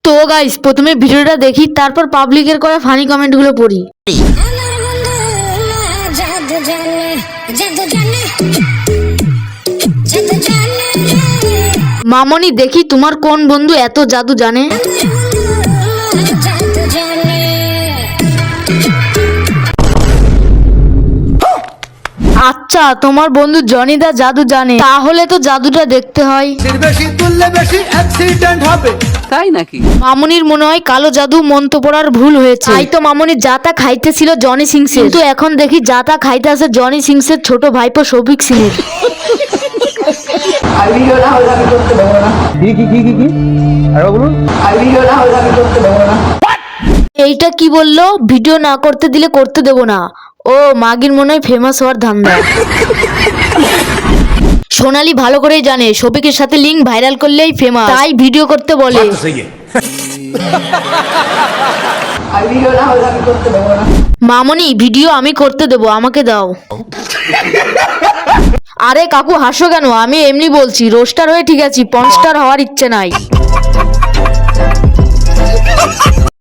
তো গাইস, প্রথমে ভিডিওটা দেখি, তারপর পাবলিকের করা ফানি কমেন্টগুলো পড়ি। মামনি, দেখি তোমার কোন বন্ধু এত জাদু জানে। আচ্ছা, তোমার বন্ধু জনিদা জাদু জানে, তাহলে তো জাদুটা দেখতে হয়। তাই নাকি? মামনির মনে হয় কালো জাদু মন্ত্র পড়ার ভুল হয়েছে, তাই তো মামনি যাতা খাইতেছিল জনি সিংস, কিন্তু এখন দেখি যাতা খাইতে আছে জনি সিংসের ছোট ভাইপো শফিক সিং এর। এইটা কি বললো? ভিডিও না করতে দিলে করতে দেবো না। ও মাগির মনে হয় ফেমাস হওয়ার ধান্দা। সোনালি ভালো করেই জানে শফিকের সাথে লিঙ্ক ভাইরাল করলেই ফেমাস, তাই ভিডিও করতে বলে। মামনি, ভিডিও আমি করতে দেবো, আমাকে দাও। আরে কাকু হাসো কেন? আমি এমনি বলছি, রোস্টার হয়ে ঠিক আছি, পনস্টার হওয়ার ইচ্ছে নাই।